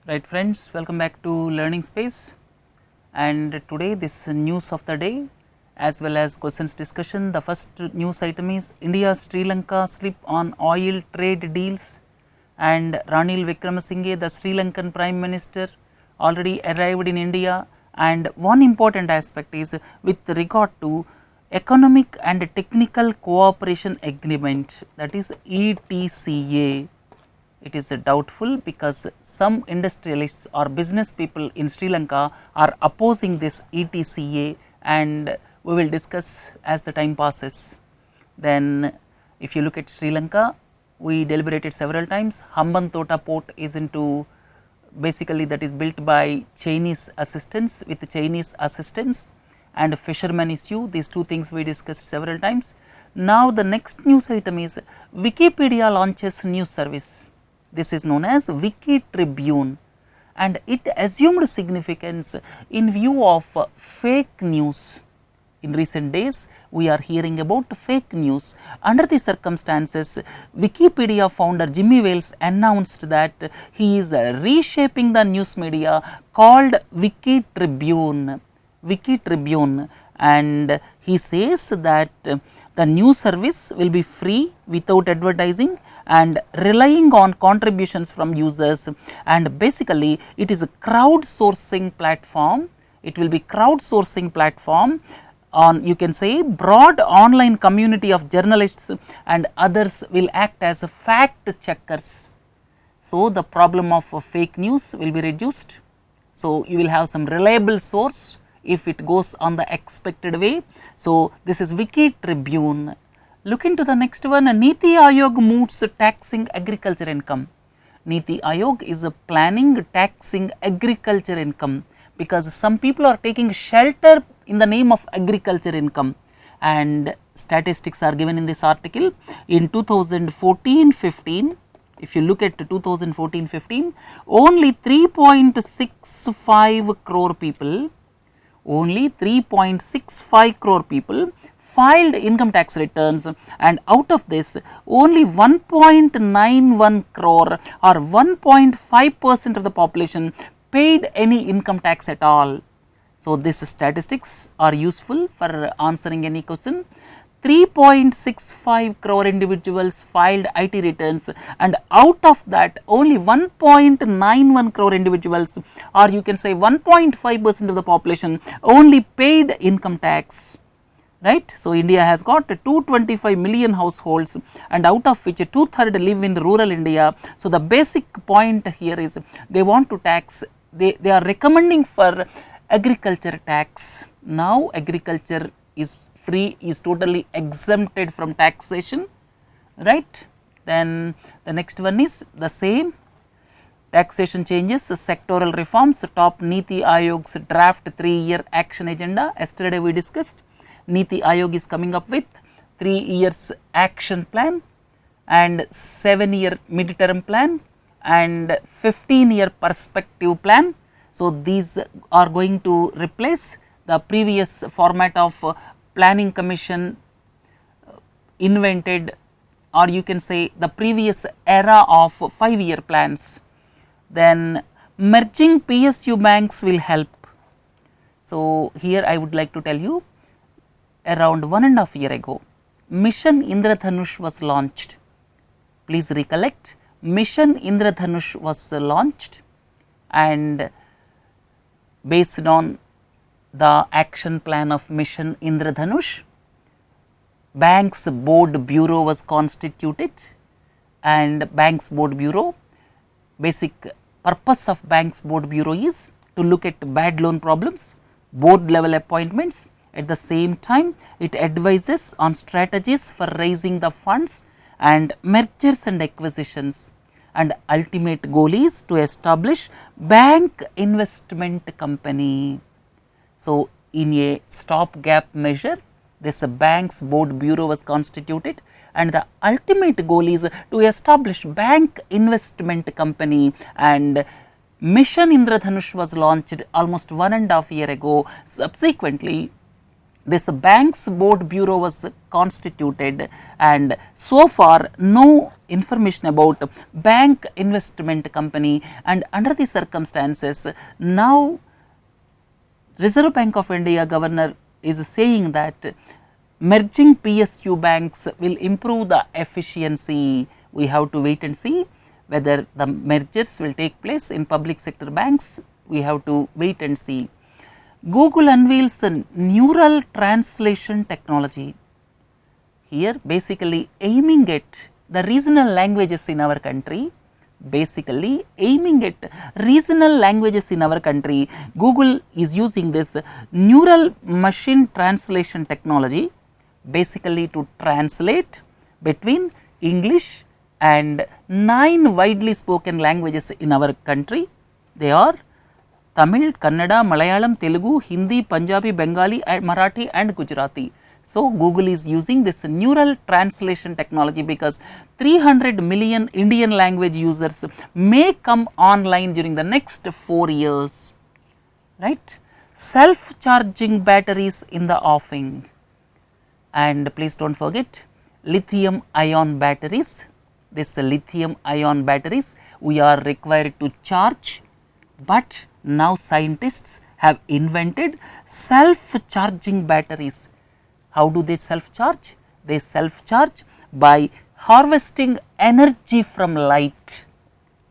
Right friends, welcome back to Learning Space, and today this news of the day as well as questions discussion. The first news item is India Sri Lanka slip on oil trade deals, and Ranil Wickremesinghe, the Sri Lankan Prime Minister, already arrived in India, and one important aspect is with regard to Economic and Technical Cooperation Agreement, that is ETCA. It is doubtful because some industrialists or business people in Sri Lanka are opposing this ETCA, and we will discuss as the time passes. Then if you look at Sri Lanka, we deliberated several times. Hambantota port is into basically that is built by Chinese assistance with Chinese assistance, and fishermen issue, these two things we discussed several times. Now the next news item is Wikipedia launches new service. This is known as Wiki Tribune, and it assumed significance in view of fake news. In recent days, we are hearing about fake news. Under the circumstances, Wikipedia founder Jimmy Wales announced that he is reshaping the news media called Wiki Tribune. And he says that the new service will be free without advertising and relying on contributions from users, and basically it is a crowdsourcing platform. It will be crowdsourcing platform on, you can say, broad online community of journalists, and others will act as fact checkers. So the problem of fake news will be reduced. So you will have some reliable source if it goes on the expected way. So this is Wiki Tribune. Look into the next one. Niti Aayog moots taxing agriculture income. Niti Aayog is planning taxing agriculture income because some people are taking shelter in the name of agriculture income, and statistics are given in this article. In 2014-15, if you look at 2014-15, only 3.65 crore people, filed income tax returns, and out of this only 1.91 crore or 1.5% of the population paid any income tax at all. So these statistics are useful for answering any question. 3.65 crore individuals filed IT returns, and out of that only 1.91 crore individuals, or you can say 1.5% of the population, only paid income tax. Right. So India has got 225 million households, and out of which 2/3 live in rural India. So the basic point here is they want to tax, they are recommending for agriculture tax. Now agriculture is free, is totally exempted from taxation, right. Then the next one is the same taxation changes, sectoral reforms, top Niti Aayog's draft 3-year action agenda. Yesterday we discussed Niti Aayog is coming up with 3 years action plan and 7-year midterm plan and 15-year perspective plan. So these are going to replace the previous format of planning commission invented, or you can say the previous era of 5-year plans. Then merging PSU banks will help. So here I would like to tell you, around 1.5 years ago, Mission Indradhanush was launched. Please recollect, Mission Indradhanush was launched, and based on the action plan of Mission Indradhanush, Banks Board Bureau was constituted, and Banks Board Bureau, basic purpose of Banks Board Bureau is to look at bad loan problems, board level appointments. At the same time, it advises on strategies for raising the funds and mergers and acquisitions, and ultimate goal is to establish bank investment company. So in a stopgap measure, this Banks Board Bureau was constituted, and the ultimate goal is to establish bank investment company, and Mission Indradhanush was launched almost 1.5 years ago. Subsequently, this Banks Board Bureau was constituted, and so far no information about bank investment company, and under the circumstances now Reserve Bank of India governor is saying that merging PSU banks will improve the efficiency. We have to wait and see whether the mergers will take place in public sector banks. We have to wait and see. Google unveils a neural translation technology. Here basically aiming at the regional languages in our country, Google is using this neural machine translation technology basically to translate between English and 9 widely spoken languages in our country. They are Tamil, Kannada, Malayalam, Telugu, Hindi, Punjabi, Bengali, Marathi and Gujarati. So, Google is using this neural translation technology because 300 million Indian language users may come online during the next 4 years, right. Self-charging batteries in the offing, and please do not forget lithium ion batteries. This lithium ion batteries we are required to charge, but now scientists have invented self-charging batteries. How do they self-charge? They self-charge by harvesting energy from light.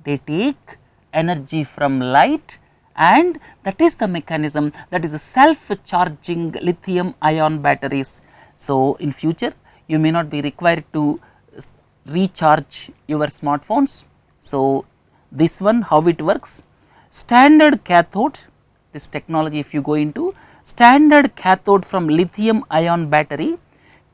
They take energy from light, and that is the mechanism, that is a self-charging lithium ion batteries. So, in future you may not be required to recharge your smartphones. So, this one how it works. Standard cathode, this technology if you go into standard cathode from lithium ion battery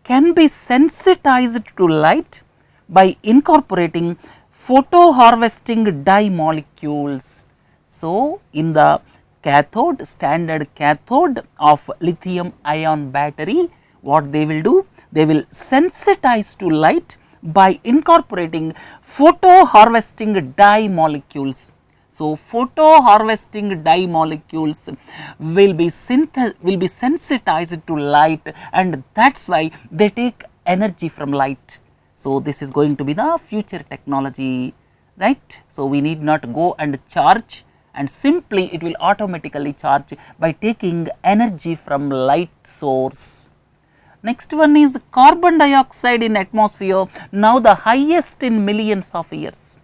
can be sensitized to light by incorporating photo harvesting dye molecules. So, in the cathode, standard cathode of lithium ion battery, what they will do? They will sensitize to light by incorporating photo harvesting dye molecules. So, photo harvesting dye molecules will be sensitized to light, and that is why they take energy from light. So, this is going to be the future technology, right. So, we need not go and charge, and simply it will automatically charge by taking energy from light source. Next one is carbon dioxide in atmosphere, now the highest in millions of years.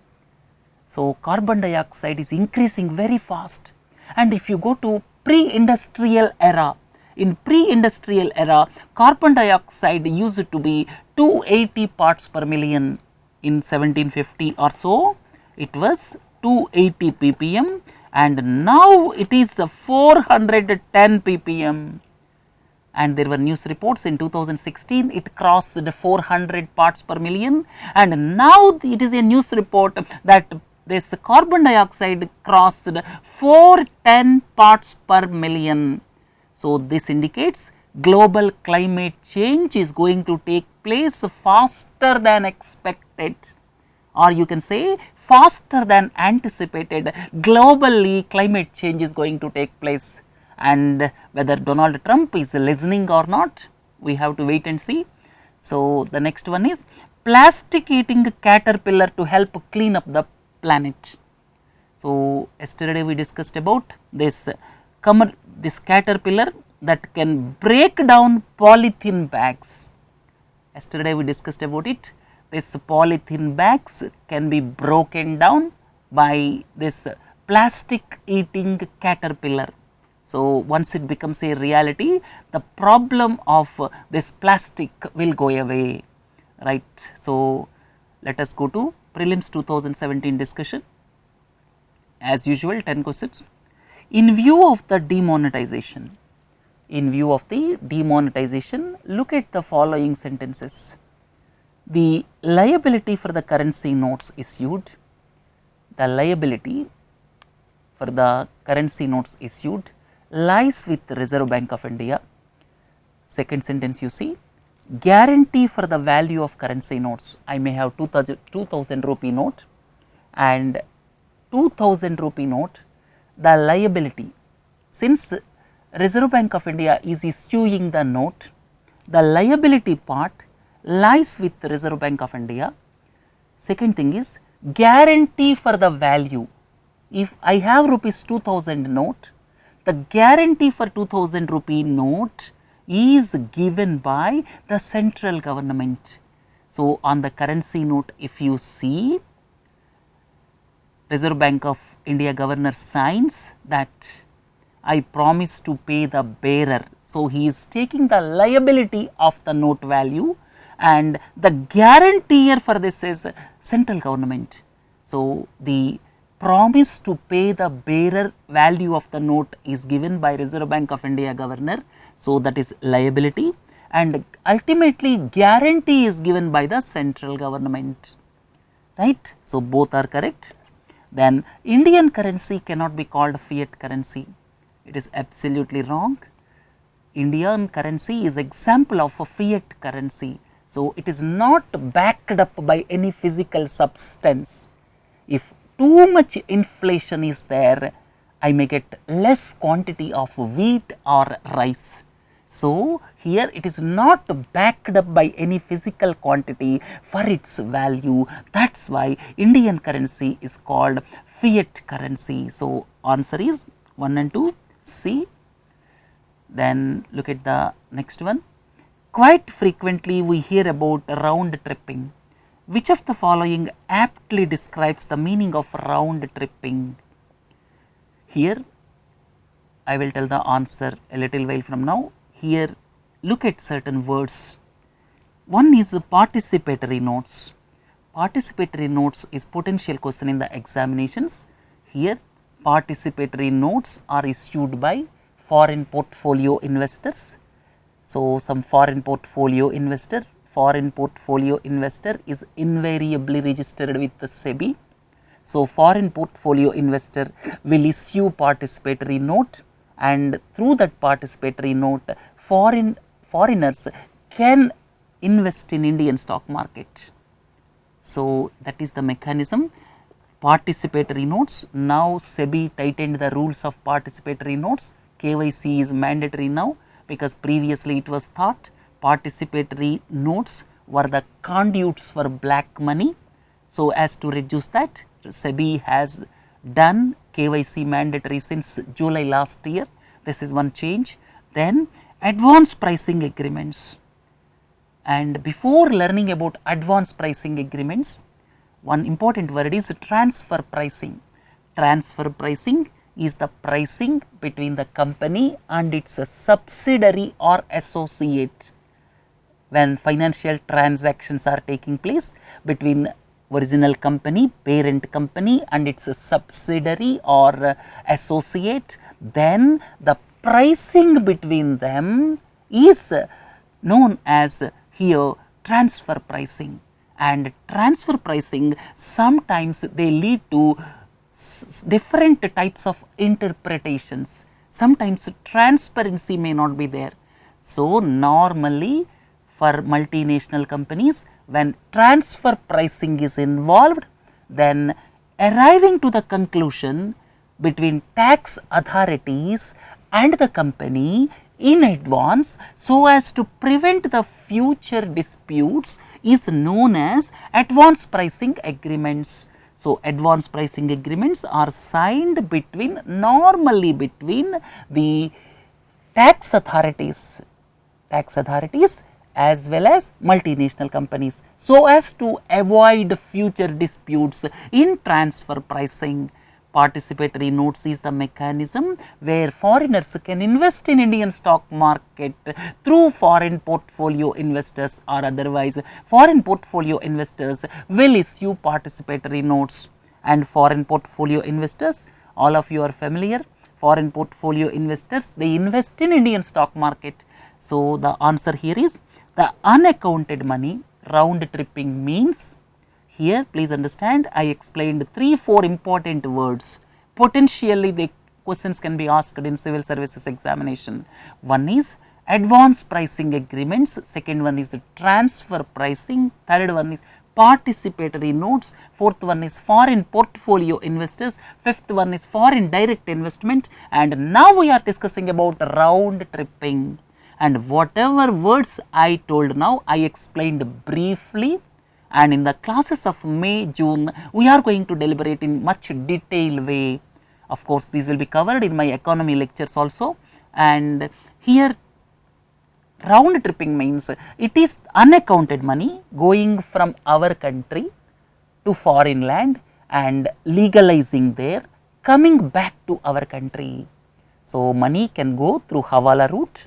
So, carbon dioxide is increasing very fast, and if you go to pre-industrial era, in pre-industrial era carbon dioxide used to be 280 parts per million. In 1750 or so it was 280 ppm, and now it is 410 ppm, and there were news reports in 2016 it crossed the 400 parts per million, and now it is a news report that this carbon dioxide crossed 410 parts per million. So, this indicates global climate change is going to take place faster than expected, or you can say faster than anticipated. Globally climate change is going to take place, and whether Donald Trump is listening or not, we have to wait and see. So, the next one is plastic eating caterpillar to help clean up the planet. So, yesterday we discussed about this caterpillar that can break down polythene bags. Yesterday we discussed about it. This polythene bags can be broken down by this plastic eating caterpillar. So, once it becomes a reality, the problem of this plastic will go away, right. So, let us go to Prelims 2017 discussion. As usual, 10 questions. In view of the demonetization, look at the following sentences. The liability for the currency notes issued, lies with the Reserve Bank of India. Second sentence you see, guarantee for the value of currency notes. I may have 2000 rupee note and 2000 rupee note, the liability, since Reserve Bank of India is issuing the note, the liability part lies with Reserve Bank of India. Second thing is guarantee for the value. If I have rupees 2000 note, the guarantee for 2000 rupee note is given by the central government. So, on the currency note, if you see, Reserve Bank of India governor signs that I promise to pay the bearer. So, he is taking the liability of the note value and the guarantor for this is central government. So, the promise to pay the bearer value of the note is given by Reserve Bank of India governor. So, that is liability and ultimately guarantee is given by the central government, right. So, both are correct. Then Indian currency cannot be called fiat currency, it is absolutely wrong. Indian currency is example of a fiat currency. So, it is not backed up by any physical substance. If too much inflation is there, I may get less quantity of wheat or rice. So, here it is not backed up by any physical quantity for its value. That is why Indian currency is called fiat currency. So, answer is 1 and 2 C. Then look at the next one. Quite frequently we hear about round tripping. Which of the following aptly describes the meaning of round tripping? Here I will tell the answer a little while from now. Here look at certain words. One is participatory notes. Participatory notes is potential question in the examinations. Here participatory notes are issued by foreign portfolio investors. So, some foreign portfolio investor is invariably registered with the SEBI. So, foreign portfolio investor will issue participatory note and through that participatory note foreigners can invest in Indian stock market. So, that is the mechanism. Participatory notes, now SEBI tightened the rules of participatory notes. KYC is mandatory now because previously it was thought participatory notes were the conduits for black money. So, as to reduce that, SEBI has done KYC mandatory since July last year. This is one change. Then advance pricing agreements, and before learning about advance pricing agreements, one important word is transfer pricing. Transfer pricing is the pricing between the company and its subsidiary or associate. When financial transactions are taking place between original company, parent company and its subsidiary or associate, then the pricing between them is known as here transfer pricing. And transfer pricing sometimes they lead to different types of interpretations. Sometimes transparency may not be there. So, normally for multinational companies, when transfer pricing is involved, then arriving to the conclusion between tax authorities and the company in advance so as to prevent the future disputes is known as advance pricing agreements. So, advance pricing agreements are signed normally between the tax authorities as well as multinational companies so as to avoid future disputes in transfer pricing. Participatory notes is the mechanism where foreigners can invest in Indian stock market through foreign portfolio investors, or otherwise foreign portfolio investors will issue participatory notes. And foreign portfolio investors, all of you are familiar, foreign portfolio investors, they invest in Indian stock market. So, the answer here is the unaccounted money. Round tripping means, here please understand, I explained 3-4 important words. Potentially the questions can be asked in civil services examination. One is advance pricing agreements, second one is the transfer pricing, third one is participatory notes, fourth one is foreign portfolio investors, fifth one is foreign direct investment, and now we are discussing about round tripping. And whatever words I told now, I explained briefly, and in the classes of May, June, we are going to deliberate in much detailed way. Of course, these will be covered in my economy lectures also, and here round tripping means it is unaccounted money going from our country to foreign land and legalizing there, coming back to our country. So, money can go through hawala route,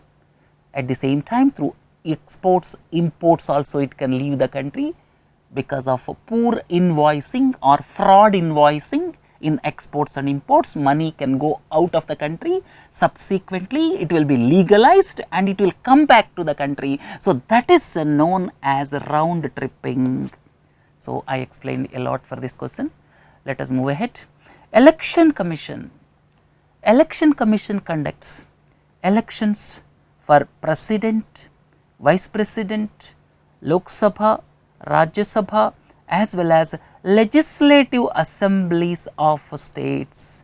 at the same time through exports, imports also it can leave the country because of poor invoicing or fraud invoicing. In exports and imports, money can go out of the country, subsequently it will be legalized and it will come back to the country. So, that is known as round tripping. So, I explained a lot for this question. Let us move ahead. Election Commission. Election Commission conducts elections for President, Vice President, Lok Sabha, Rajya Sabha, as well as legislative assemblies of states.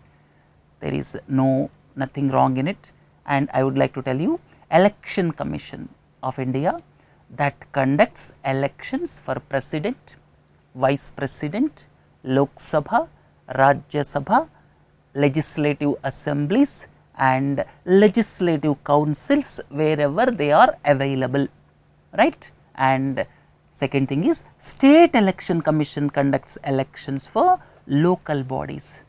There is nothing wrong in it, and I would like to tell you, Election Commission of India that conducts elections for President, Vice President, Lok Sabha, Rajya Sabha, legislative assemblies and legislative councils wherever they are available, right. And second thing is, State Election Commission conducts elections for local bodies.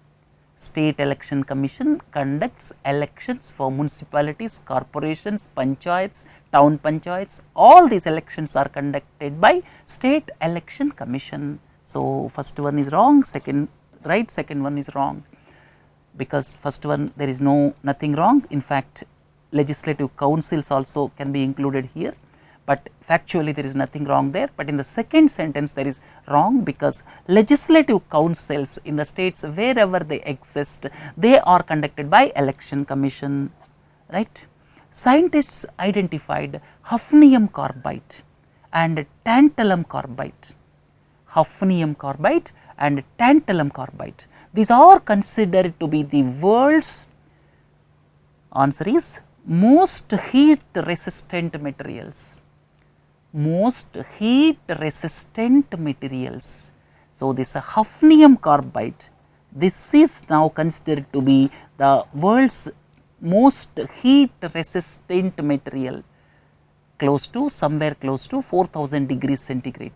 State Election Commission conducts elections for municipalities, corporations, panchayats, town panchayats. All these elections are conducted by State Election Commission. So, first one is wrong, second right, second one is wrong, because first one there is nothing wrong. In fact, legislative councils also can be included here, but factually there is nothing wrong there. But in the second sentence there is wrong, because legislative councils in the states wherever they exist, they are conducted by Election Commission, right. Scientists identified hafnium carbide and tantalum carbide, hafnium carbide and tantalum carbide. These are considered to be the world's, answer is, most heat resistant materials. Most heat resistant materials. So, this hafnium carbide, this is now considered to be the world's most heat resistant material, close to somewhere close to 4000 degrees centigrade.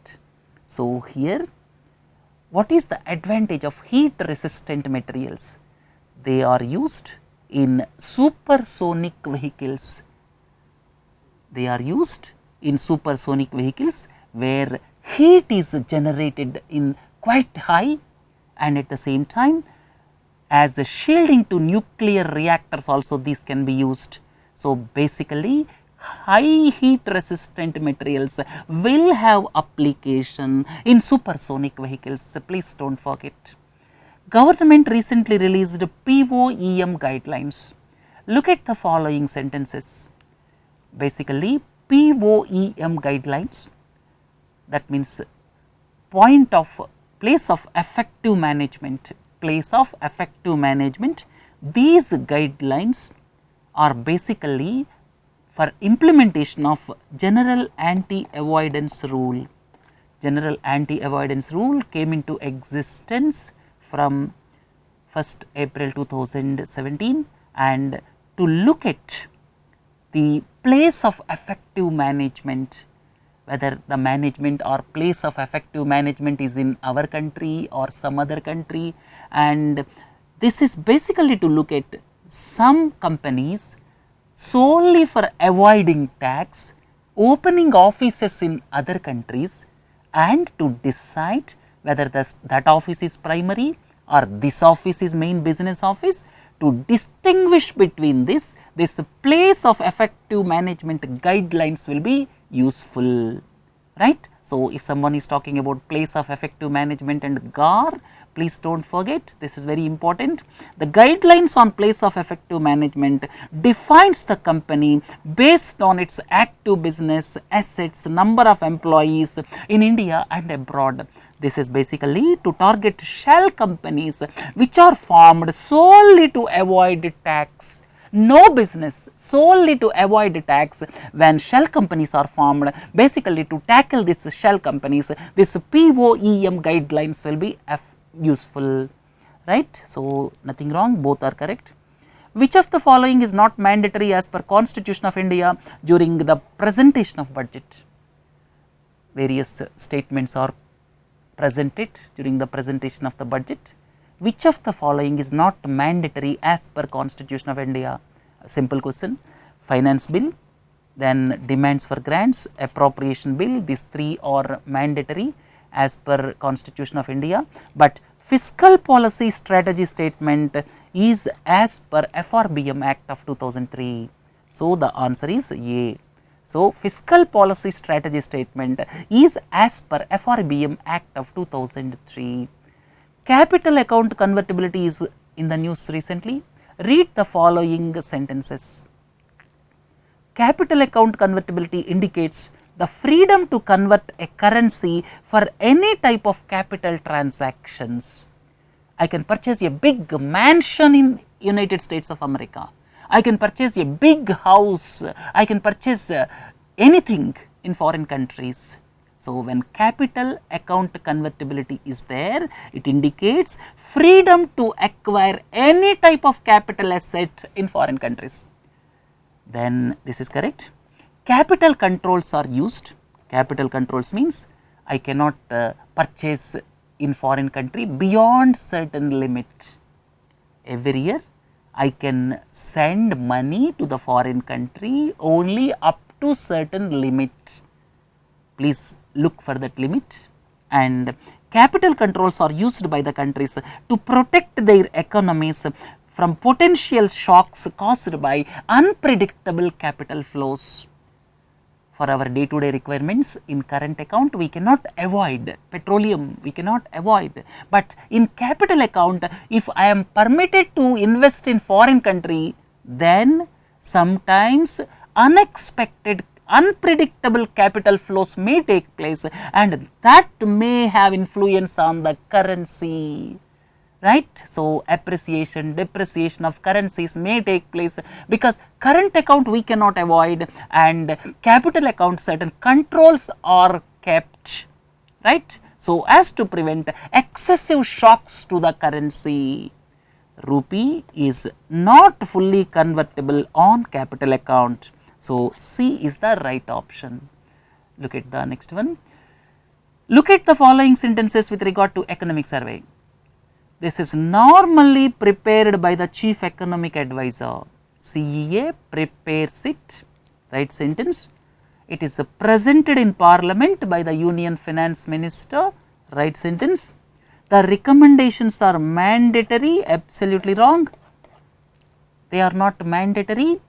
So, here what is the advantage of heat resistant materials? They are used in supersonic vehicles. They are used in supersonic vehicles where heat is generated in quite high, and at the same time as a shielding to nuclear reactors also these can be used. So, basically high heat resistant materials will have application in supersonic vehicles. So, please do not forget. Government recently released POEM guidelines. Look at the following sentences. Basically, POEM guidelines, that means place of effective management, place of effective management. These guidelines are basically for implementation of general anti-avoidance rule. General anti-avoidance rule came into existence from 1st April 2017, and to look at the place of effective management, whether the management or place of effective management is in our country or some other country, and this is basically to look at some companies solely for avoiding tax, opening offices in other countries, and to decide whether that office is primary or this office is main business office. To distinguish between this place of effective management guidelines will be useful, right. So, if someone is talking about place of effective management and GAR, please do not forget, this is very important. The guidelines on place of effective management defines the company based on its active business, assets, number of employees in India and abroad. This is basically to target shell companies which are formed solely to avoid tax. No business, solely to avoid tax. When shell companies are formed, basically to tackle these shell companies, this POEM guidelines will be useful, right. So, nothing wrong, both are correct. Which of the following is not mandatory as per Constitution of India during the presentation of budget? Various statements are presented during the presentation of the budget. Which of the following is not mandatory as per Constitution of India? A simple question. Finance bill, then demands for grants, appropriation bill, these three are mandatory as per Constitution of India, but fiscal policy strategy statement is as per FRBM Act of 2003. So, the answer is A. So, fiscal policy strategy statement is as per FRBM Act of 2003. Capital account convertibility is in the news recently. Read the following sentences. Capital account convertibility indicates the freedom to convert a currency for any type of capital transactions. I can purchase a big mansion in United States of America. I can purchase a big house. I can purchase anything in foreign countries. So, when capital account convertibility is there, it indicates freedom to acquire any type of capital asset in foreign countries. Then this is correct. Capital controls are used. Capital controls means I cannot purchase in foreign country beyond certain limit. Every year I can send money to the foreign country only up to certain limit. Please look for that limit. And capital controls are used by the countries to protect their economies from potential shocks caused by unpredictable capital flows. For our day to day requirements in current account, we cannot avoid petroleum, we cannot avoid, but in capital account, if I am permitted to invest in foreign country, then sometimes unexpected, unpredictable capital flows may take place, and that may have influence on the currency, right. So, appreciation, depreciation of currencies may take place, because current account we cannot avoid and capital account certain controls are kept, right. So, as to prevent excessive shocks to the currency. Rupee is not fully convertible on capital account. So, C is the right option. Look at the next one. Look at the following sentences with regard to economic survey. This is normally prepared by the chief economic advisor. CEA prepares it, right sentence. It is presented in parliament by the union finance minister, right sentence. The recommendations are mandatory, absolutely wrong. They are not mandatory,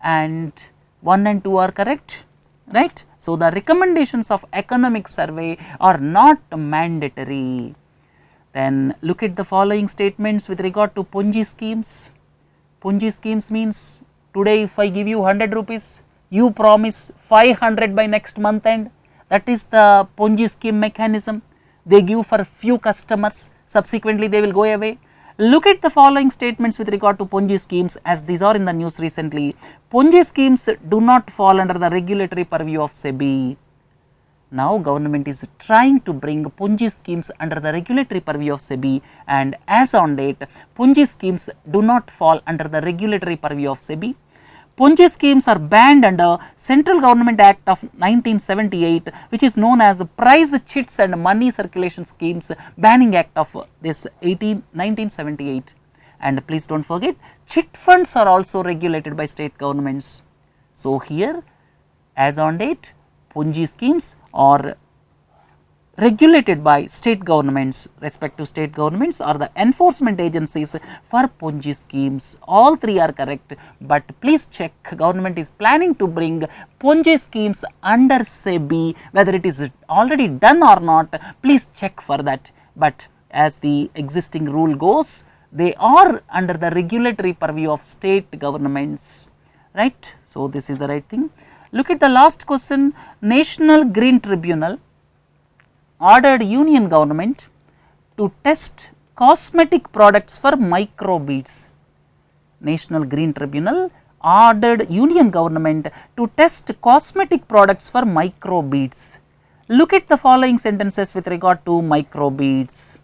and 1 and 2 are correct, right. So, the recommendations of economic survey are not mandatory. Then look at the following statements with regard to Ponzi schemes. Ponzi schemes means today if I give you 100 rupees, you promise 500 by next month end. That is the Ponzi scheme mechanism. They give for few customers, subsequently they will go away. Look at the following statements with regard to Ponzi schemes, as these are in the news recently. Ponzi schemes do not fall under the regulatory purview of SEBI. Now, government is trying to bring Ponzi schemes under the regulatory purview of SEBI, and as on date, Ponzi schemes do not fall under the regulatory purview of SEBI. Ponzi schemes are banned under Central Government Act of 1978, which is known as Price Chits and Money Circulation Schemes Banning Act of this 1978. And please do not forget, chit funds are also regulated by state governments. So, here as on date, Ponzi schemes are regulated by state governments, respective state governments or the enforcement agencies for Ponzi schemes. All three are correct, but please check, government is planning to bring Ponzi schemes under SEBI, whether it is already done or not, please check for that. But as the existing rule goes, they are under the regulatory purview of state governments, right. So, this is the right thing. Look at the last question. National Green Tribunal ordered Union government to test cosmetic products for microbeads. National Green Tribunal ordered Union government to test cosmetic products for microbeads. Look at the following sentences with regard to microbeads.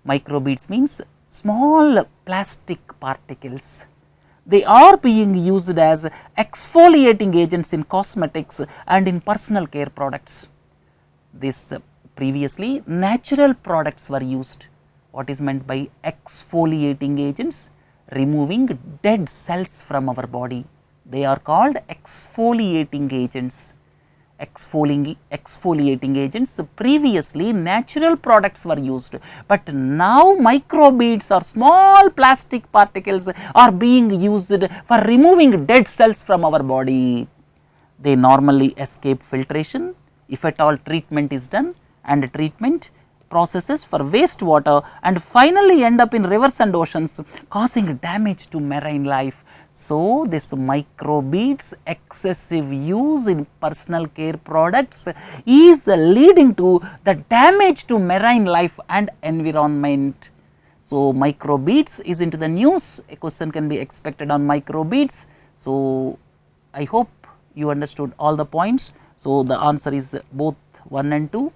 Microbeads means small plastic particles. They are being used as exfoliating agents in cosmetics and in personal care products. This previously natural products were used. What is meant by exfoliating agents? Removing dead cells from our body. They are called exfoliating agents. Exfoliating agents, previously natural products were used, but now microbeads or small plastic particles are being used for removing dead cells from our body. They normally escape filtration if at all treatment is done, and treatment processes for wastewater and finally end up in rivers and oceans, causing damage to marine life. So, this microbeads excessive use in personal care products is leading to the damage to marine life and environment. So, microbeads is into the news. A question can be expected on microbeads. So, I hope you understood all the points. So, the answer is both 1 and 2.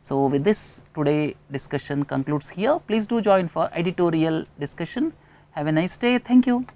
So, with this, today discussion concludes here. Please do join for editorial discussion. Have a nice day. Thank you.